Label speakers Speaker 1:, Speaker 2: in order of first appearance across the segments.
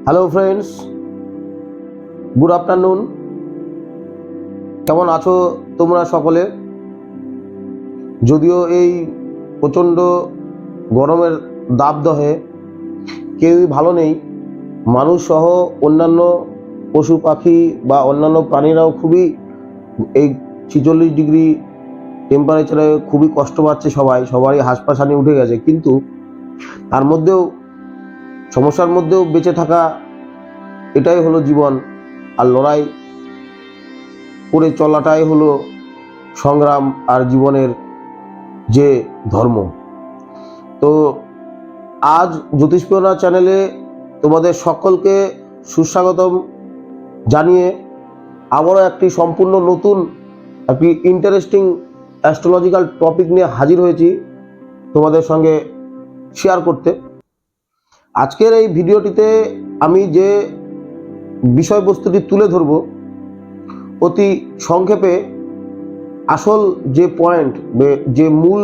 Speaker 1: Hello friends, good afternoon. কেমন আছো তোমরা সকলে? যদিও এই প্রচণ্ড গরমের দাবদাহে কেউই ভালো নেই, মানুষ সহ অন্যান্য পশু পাখি বা অন্যান্য প্রাণীরাও খুবই এই 46 ডিগ্রি টেম্পারেচারে খুবই কষ্ট পাচ্ছে। সবারই হাসপাসানি উঠে গেছে, কিন্তু তার মধ্যেও সমস্যার মধ্যেও বেঁচে থাকা, এটাই হলো জীবন। আর লড়াই করে চলাটাই হলো সংগ্রাম আর জীবনের যে ধর্ম। তো আজ জ্যোতিষপ্রিয়না চ্যানেলে তোমাদের সকলকে সুস্বাগতম জানিয়ে আবারও একটি সম্পূর্ণ নতুন একটি ইন্টারেস্টিং অ্যাস্ট্রোলজিক্যাল টপিক নিয়ে হাজির হয়েছি তোমাদের সঙ্গে শেয়ার করতে। আজকের এই ভিডিওটিতে আমি যে বিষয়বস্তুটি তুলে ধরব, অতি সংক্ষেপে আসল যে পয়েন্ট, যে মূল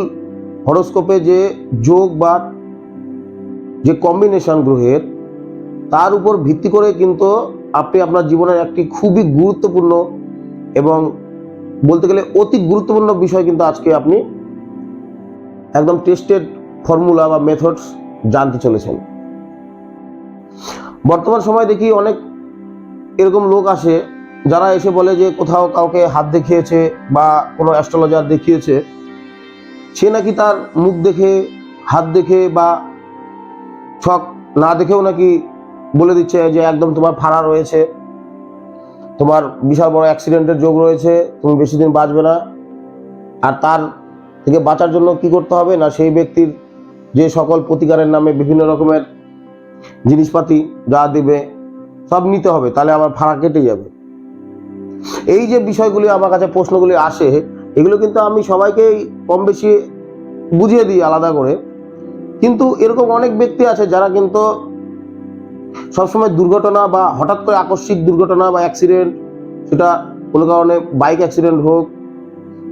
Speaker 1: হরোস্কোপে যে যোগ বা যে কম্বিনেশন গ্রহের, তার উপর ভিত্তি করে কিন্তু আপনি আপনার জীবনের একটি খুবই গুরুত্বপূর্ণ এবং বলতে গেলে অতি গুরুত্বপূর্ণ বিষয় কিন্তু আজকে আপনি একদম টেস্টেড ফর্মুলা বা মেথডস জানতে চলেছেন। বর্তমান সময় দেখি অনেক এরকম লোক আসে যারা এসে বলে যে কোথাও কাউকে হাত দেখিয়েছে বা কোনো অ্যাস্ট্রোলজার দেখিয়েছে, সে নাকি তার মুখ দেখে, হাত দেখে বা ছক না দেখেও নাকি বলে দিচ্ছে যে একদম তোমার ফাড়া রয়েছে, তোমার বিশাল বড় অ্যাক্সিডেন্টের যোগ রয়েছে, তুমি বেশি দিন বাঁচবে না। আর তার থেকে বাঁচার জন্য কি করতে হবে না, সেই ব্যক্তির যে সকল প্রতিকারের নামে বিভিন্ন রকমের জিনিসপাতি যা দেবে সব নিতে হবে, তাহলে আমার ফাড়া কেটে যাবে। এই যে বিষয়গুলি আমার কাছে প্রশ্নগুলি আসে, এগুলো কিন্তু আমি সবাইকেই কম বেশি বুঝিয়ে দিই আলাদা করে। কিন্তু এরকম অনেক ব্যক্তি আছে যারা কিন্তু সবসময় দুর্ঘটনা বা হঠাৎ করে আকস্মিক দুর্ঘটনা বা অ্যাক্সিডেন্ট, সেটা কোনো কারণে বাইক অ্যাক্সিডেন্ট হোক,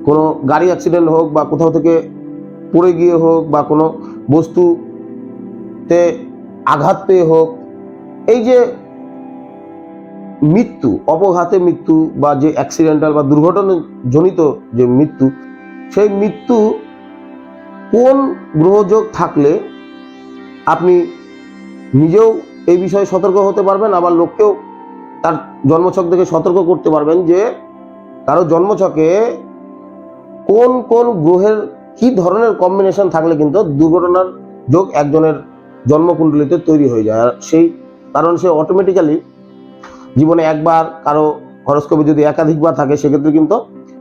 Speaker 1: কোনো গাড়ি অ্যাক্সিডেন্ট হোক, বা কোথাও থেকে পড়ে গিয়ে হোক, বা কোনো বস্তুতে আঘাত পেয়ে হোক, এই যে মৃত্যু, অপঘাতে মৃত্যু বা যে অ্যাক্সিডেন্টাল বা দুর্ঘটনা জনিত যে মৃত্যু, সেই মৃত্যু কোন গ্রহযোগ থাকলে আপনি নিজেও এই বিষয়ে সতর্ক হতে পারবেন, আবার লোককেও তার জন্মছক থেকে সতর্ক করতে পারবেন যে কারো জন্মছকে কোন কোন গ্রহের কি ধরনের কম্বিনেশন থাকলে কিন্তু দুর্ঘটনার যোগ একজনের জন্মকুণ্ডলিতে তৈরি হয়ে যায়। আর সেই কারণ সে অটোমেটিক্যালি জীবনে একবার, কারো হরোস্কোপে যদি একাধিকবার থাকে, সেক্ষেত্রে কিন্তু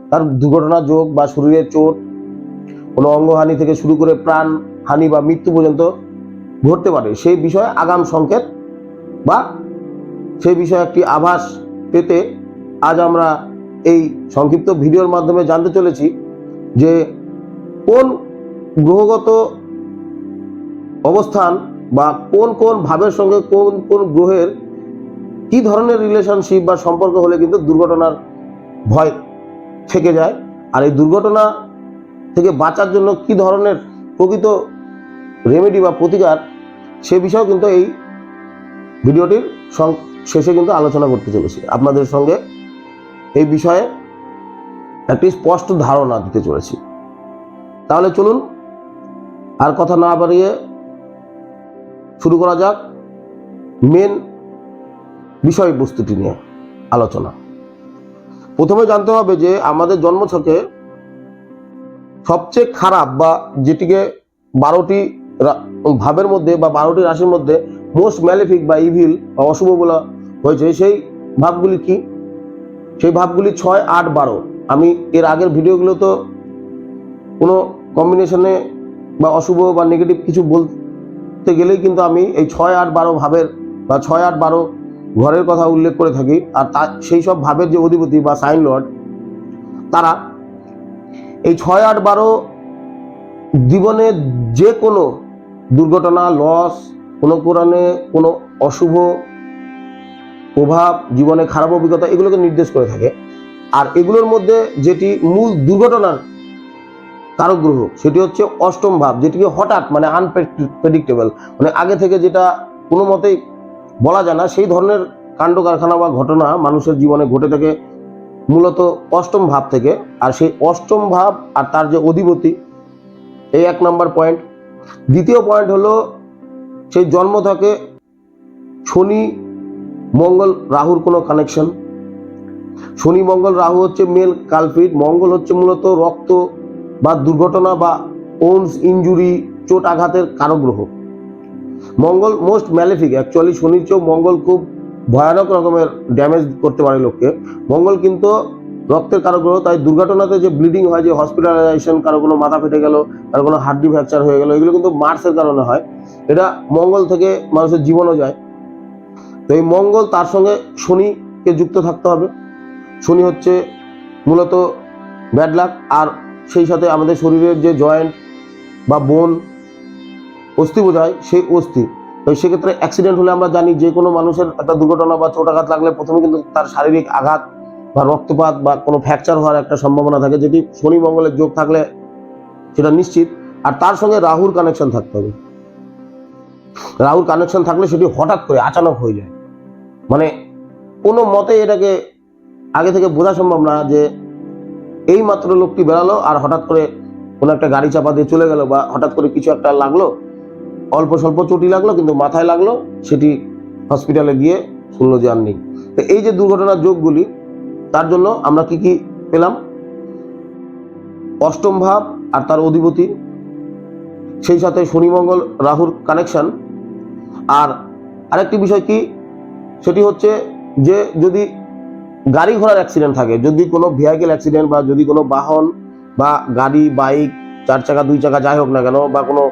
Speaker 1: তার দুর্ঘটনার যোগ বা শরীরের চোট, কোনো অঙ্গহানি থেকে শুরু করে প্রাণ হানি বা মৃত্যু পর্যন্ত ঘটতে পারে। সেই বিষয়ে আগাম সংকেত বা সেই বিষয়ে একটি আভাস পেতে আজ আমরা এই সংক্ষিপ্ত ভিডিওর মাধ্যমে জানতে চলেছি যে কোন গ্রহগত অবস্থান বা কোন কোন ভাবের সঙ্গে কোন কোন গ্রহের কি ধরনের রিলেশনশিপ বা সম্পর্ক হলে কিন্তু দুর্ঘটনার ভয় থেকে যায়, আর এই দুর্ঘটনা থেকে বাঁচার জন্য কি ধরনের প্রকৃত রেমেডি বা প্রতিকার, সে বিষয়েও কিন্তু এই ভিডিওটির শেষে কিন্তু আলোচনা করতে চলেছি। আপনাদের সঙ্গে এই বিষয়ে একটি স্পষ্ট ধারণা দিতে চলেছি। তাহলে চলুন আর কথা না বাড়িয়ে শুরু করা যাক মেন বিষয়বস্তুটি নিয়ে আলোচনা। প্রথমে জানতে হবে যে আমাদের জন্মছকে সবচেয়ে খারাপ বা যেটিকে 12টি ভাবের মধ্যে বা 12টি রাশির মধ্যে মোস্ট ম্যালেফিক বা ইভিল বা অশুভ বলা হয়েছে, সেই ভাবগুলি কি? সেই ভাবগুলি 6, 8, 12। আমি এর আগের ভিডিওগুলো তো কোনো কম্বিনেশনে বা অশুভ বা নেগেটিভ কিছু বলতে গেলেই কিন্তু আমি এই 6, 8, 12 ভাবের বা 6, 8, 12 ঘরের কথা উল্লেখ করে থাকি। আর সেই সব ভাবের যে অধিপতি বা সাইন লর্ড, তারা এই 6, 8, 12 জীবনে যে কোনো দুর্ঘটনা, লস, কোনো কোরআনে কোনো অশুভ প্রভাব, জীবনে খারাপ অভিজ্ঞতা, এগুলোকে নির্দেশ করে থাকে। আর এগুলোর মধ্যে যেটি মূল দুর্ঘটনার কারক গ্রহ, সেটি হচ্ছে অষ্টম ভাব, যেটিকে হঠাৎ মানে আনপ্রেডিক্টেবল, মানে আগে থেকে যেটা কোনো মতেই বলা যায় না, সেই ধরনের কাণ্ড কারখানা বা ঘটনা মানুষের জীবনে ঘটে থাকে মূলত অষ্টম ভাব থেকে। আর সেই অষ্টম ভাব আর তার যে অধিপতি, এই 1 নম্বর পয়েন্ট। দ্বিতীয় পয়েন্ট হলো সেই জন্ম থেকে শনি মঙ্গল রাহুর কোনো কানেকশন। শনি মঙ্গল রাহু হচ্ছে মেল কালপিট, মঙ্গল হচ্ছে মূলত রক্ত বা দুর্ঘটনা বা ওনস ইনজুরি, চোট আঘাতের কারক গ্রহ। মঙ্গল মোস্ট ম্যালেফিক, অ্যাকচুয়ালি শনির চেয়েও মঙ্গল খুব ভয়ানক রকমের ড্যামেজ করতে পারে লোককে। মঙ্গল কিন্তু রক্তের কারক গ্রহ, তাই দুর্ঘটনাতে যে ব্লিডিং হয়, যে হসপিটালাইজেশন, কারো কোনো মাথা ফেটে গেল, কারো কোনো হাড্ডি ফ্র্যাকচার হয়ে গেল, এগুলো কিন্তু মার্সের কারণে হয়। এটা মঙ্গল থেকে মানুষের জীবনও যায়। তো এই মঙ্গল তার সঙ্গে শনিকে যুক্ত থাকতে হবে। শনি হচ্ছে মূলত ব্যাড লাক, আর সেই সাথে আমাদের শরীরের যে জয়েন্ট বা বোন অস্থি বোঝায়, সেই অস্থি। তো সেক্ষেত্রে অ্যাক্সিডেন্ট হলে আমরা জানি যে কোনো মানুষের একটা দুর্ঘটনা বা চোট আঘাত লাগলে প্রথমে কিন্তু তার শারীরিক আঘাত বা রক্তপাত বা কোনো ফ্র্যাকচার হওয়ার একটা সম্ভাবনা থাকে, যেটি শনি মঙ্গলের যোগ থাকলে সেটা নিশ্চিত। আর তার সঙ্গে রাহুর কানেকশন থাকতে হবে। রাহুর কানেকশন থাকলে সেটি হঠাৎ করে আচানক হয়ে যায়, মানে কোনো মতে এটাকে আগে থেকে বোঝা সম্ভব না যে এই মাত্র লোকটি বেরালো আর হঠাৎ করে কোনো একটা গাড়ি চাপা দিয়ে চলে গেল, বা হঠাৎ করে কিছু একটা লাগলো, অল্প স্বল্প চটি লাগলো কিন্তু মাথায় লাগলো, সেটি হসপিটালে গিয়ে শুনলো যে আর নেই। তো এই যে দুর্ঘটনার যোগগুলি, তার জন্য আমরা কি কি পেলাম? অষ্টম ভাব আর তার অধিপতি, সেই সাথে শনি মঙ্গল রাহুর কানেকশন। আর আরেকটি বিষয় কি, সেটি হচ্ছে যে যদি গাড়ি ঘোড়ার অ্যাক্সিডেন্ট থাকে, যদি কোনো ভেহিকেল অ্যাক্সিডেন্ট বা যদি কোনো বাহন বা গাড়ি, বাইক, 4 চাকা 2 চাকা যাই হোক না কেন, বা কোনো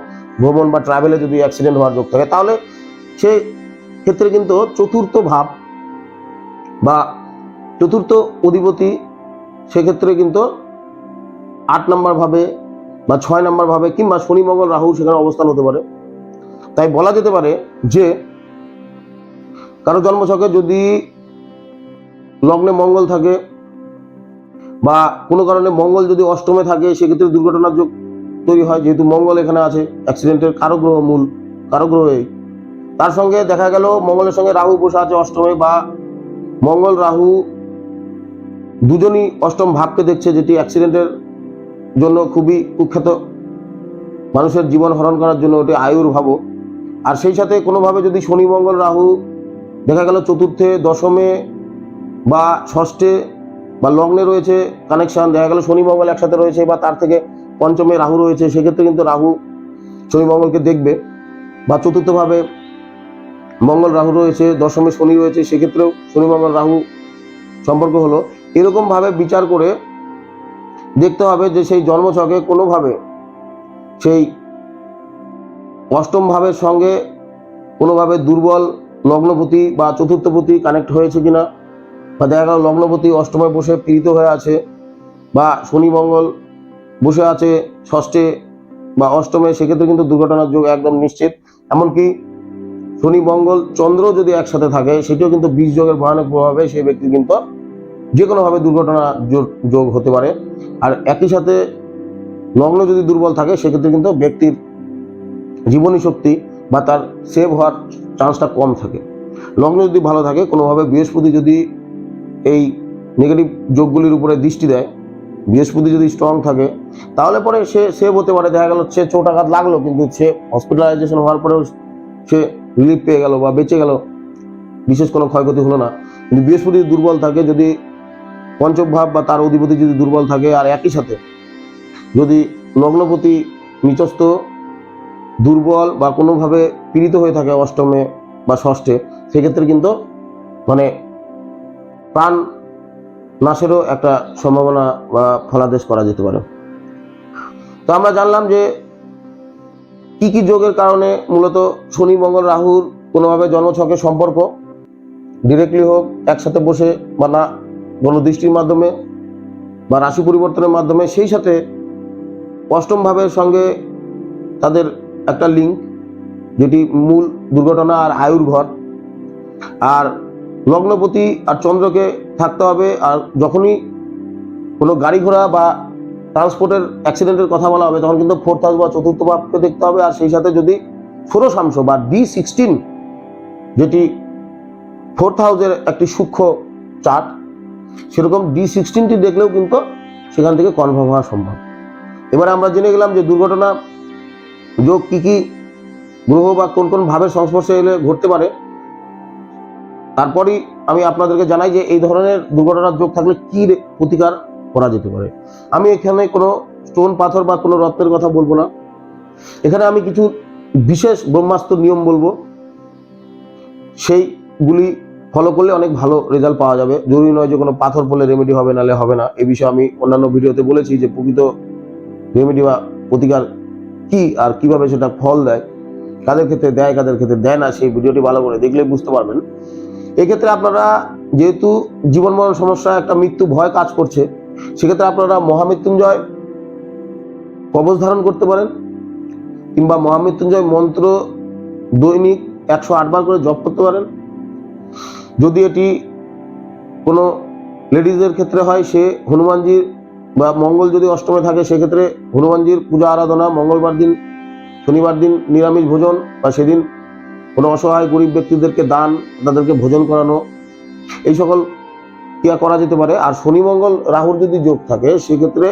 Speaker 1: ভ্রমণ বা ট্রাভেলে যদি অ্যাক্সিডেন্ট হওয়ার যোগ থাকে, তাহলে সে ক্ষেত্রে কিন্তু চতুর্থ ভাব বা চতুর্থ অধিপতি সেক্ষেত্রে কিন্তু 8 নম্বর ভাবে বা 6 নম্বর ভাবে কিংবা শনি মঙ্গল রাহু সেখানে অবস্থান হতে পারে। তাই বলা যেতে পারে যে কারো জন্মছকে যদি লগ্নে মঙ্গল থাকে বা কোনো কারণে মঙ্গল যদি অষ্টমে থাকে, সেক্ষেত্রে দুর্ঘটনার যোগ তৈরি হয়, যেহেতু মঙ্গল এখানে আছে, অ্যাক্সিডেন্টের কারক গ্রহ, মূল কারক গ্রহ। তার সঙ্গে দেখা গেল মঙ্গলের সঙ্গে রাহু বসে আছে অষ্টমে, বা মঙ্গল রাহু দুজনই অষ্টম ভাবকে দেখছে, যেটি অ্যাক্সিডেন্টের জন্য খুবই কুখ্যাত, মানুষের জীবন হরণ করার জন্য ওটি আয়ুর ভাব। আর সেই সাথে কোনোভাবে যদি শনি মঙ্গল রাহু দেখা গেল চতুর্থে, দশমে বা ষষ্ঠে বা লগ্নে রয়েছে কানেকশন, দেখা গেল শনি মঙ্গল একসাথে রয়েছে বা তার থেকে পঞ্চমে রাহু রয়েছে, সেক্ষেত্রে কিন্তু রাহু শনি মঙ্গলকে দেখবে। বা চতুর্থভাবে মঙ্গল রাহু রয়েছে, দশমে শনি রয়েছে, সেক্ষেত্রেও শনি মঙ্গল রাহু সম্পর্ক হলো। এরকমভাবে বিচার করে দেখতে হবে যে সেই জন্মছকে কোনোভাবে সেই অষ্টম ভাবের সঙ্গে কোনোভাবে দুর্বল লগ্নপতি বা চতুর্থপতি কানেক্ট হয়েছে কিনা, বা দেখা গেল লগ্নপতি অষ্টমে বসে পীড়িত হয়ে আছে, বা শনি মঙ্গল বসে আছে ষষ্ঠে বা অষ্টমে, সেক্ষেত্রে কিন্তু দুর্ঘটনার যোগ একদম নিশ্চিত। এমনকি শনি মঙ্গল চন্দ্র যদি একসাথে থাকে, সেটিও কিন্তু বিষ যোগের ভয়ানক প্রভাবে সেই ব্যক্তি কিন্তু যে কোনোভাবে দুর্ঘটনা যোগ হতে পারে। আর একই সাথে লগ্ন যদি দুর্বল থাকে, সেক্ষেত্রে কিন্তু ব্যক্তির জীবনী শক্তি বা তার সেভ হওয়ার চান্সটা কম থাকে। লগ্ন যদি ভালো থাকে, কোনোভাবে বৃহস্পতি যদি এই নেগেটিভ যোগগুলির উপরে দৃষ্টি দেয়, বৃহস্পতি যদি স্ট্রং থাকে, তাহলে পরে সে সেভ হতে পারে। দেখা গেল সে চোট আঘাত লাগলো, কিন্তু সে হসপিটালাইজেশন হওয়ার পরেও সে রিলিফ পেয়ে গেল বা বেঁচে গেল, বিশেষ কোনো ক্ষয়ক্ষতি হলো না। কিন্তু বৃহস্পতি দুর্বল থাকে, যদি পঞ্চম ভাব বা তার অধিপতি যদি দুর্বল থাকে, আর একই সাথে যদি লগ্নপতি নিচস্থ, দুর্বল বা কোনোভাবে পীড়িত হয়ে থাকে অষ্টমে বা ষষ্ঠে, সেক্ষেত্রে কিন্তু মানে প্রাণ নাশেরও একটা সম্ভাবনা বা ফলাদেশ করা যেতে পারে। তো আমরা জানলাম যে কি কি যোগের কারণে মূলত শনি মঙ্গল রাহুর কোনোভাবে জন্মছকের সম্পর্ক, ডিরেক্টলি হোক, একসাথে বসে বা না, কোনো দৃষ্টির মাধ্যমে বা রাশি পরিবর্তনের মাধ্যমে, সেই সাথে অষ্টম ভাবের সঙ্গে তাদের একটা লিঙ্ক, যেটি মূল দুর্ঘটনা আর আয়ুর ঘর। আর লগ্নপতি আর চন্দ্রকে থাকতে হবে। আর যখনই কোনো গাড়ি ঘোড়া বা ট্রান্সপোর্টের অ্যাক্সিডেন্টের কথা বলা হবে, তখন কিন্তু ফোর্থ হাউস বা চতুর্থ ভাবকে দেখতে হবে। আর সেই সাথে যদি ষোড়শাংশ বা D16 যেটি 4th হাউসের একটি সূক্ষ্ম চার্ট, সেরকম D16টি দেখলেও কিন্তু সেখান থেকে কনফার্ম হওয়া সম্ভব। এবারে আমরা জেনে গেলাম যে দুর্ঘটনা যোগ কি কি গ্রহ বা কোন কোন ভাবের সংস্পর্শে এলে ঘটতে পারে। তারপরেই আমি আপনাদেরকে জানাই যে এই ধরনের দুর্ঘটনার যোগ থাকলে কি প্রতিকার করা যেতে পারে। আমি এখানে কোনো স্টোন পাথর বা কোনো রত্নের কথা বলবো না, এখানে আমি কিছু বিশেষ ব্রহ্মাস্ত্র নিয়ম বলবো, সেইগুলি ফলো করলে অনেক ভালো রেজাল্ট পাওয়া যাবে। জরুরি নয় যে কোনো পাথর পড়লে রেমেডি হবে, নালে হবে না। এই বিষয়ে আমি অন্যান্য ভিডিওতে বলেছি যে প্রকৃত রেমেডি বা প্রতিকার কি আর কিভাবে সেটা ফল দেয়, কাদের ক্ষেত্রে দেয় কাদের ক্ষেত্রে দেয় না, সেই ভিডিওটি ভালো করে দেখলে বুঝতে পারবেন। এক্ষেত্রে আপনারা যেহেতু জীবন মরণ সমস্যা, একটা মৃত্যু ভয় কাজ করছে, সেক্ষেত্রে আপনারা মহামৃত্যুঞ্জয় কবচ ধারণ করতে পারেন, কিংবা মহামৃত্যুঞ্জয় মন্ত্র দৈনিক 108 বার করে জপ করতে পারেন। যদি এটি কোনো লেডিজের ক্ষেত্রে হয়, সে হনুমানজির বা মঙ্গল যদি অষ্টমে থাকে, সেক্ষেত্রে হনুমানজির পূজা আরাধনা, মঙ্গলবার দিন শনিবার দিন নিরামিষ ভোজন, বা সেদিন কোনো অসহায় গরিব ব্যক্তিদেরকে দান, তাদেরকে ভোজন করানো, এই সকল ক্রিয়া করা যেতে পারে। আর শনি মঙ্গল রাহুর যদি যোগ থাকে, সেক্ষেত্রে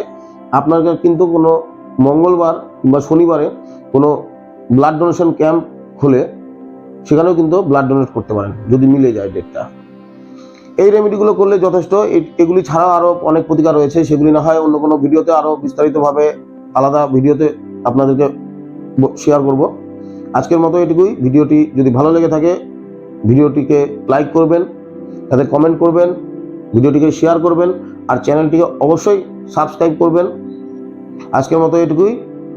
Speaker 1: আপনাকে কিন্তু কোনো মঙ্গলবার কিংবা শনিবারে কোনো ব্লাড ডোনেশন ক্যাম্প খুলে সেখানেও কিন্তু ব্লাড ডোনেট করতে পারেন যদি মিলে যায় ডেটটা। এই রেমেডিগুলো করলে যথেষ্ট। এগুলি ছাড়াও আরও অনেক প্রতিকার রয়েছে, সেগুলি না হয় অন্য কোনো ভিডিওতে আরও বিস্তারিতভাবে আলাদা ভিডিওতে আপনাদেরকে শেয়ার করব। আজকের মতো এটুকুই। ভিডিওটি যদি ভালো লেগে থাকে ভিডিওটিকে লাইক করবেন, তাতে কমেন্ট করবেন, ভিডিওটিকে শেয়ার করবেন, আর চ্যানেলটিকে অবশ্যই সাবস্ক্রাইব করবেন। আজকের মতো এটুকুই।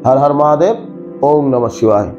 Speaker 1: হর হর মহাদেব, ওম নমঃ শিবায়।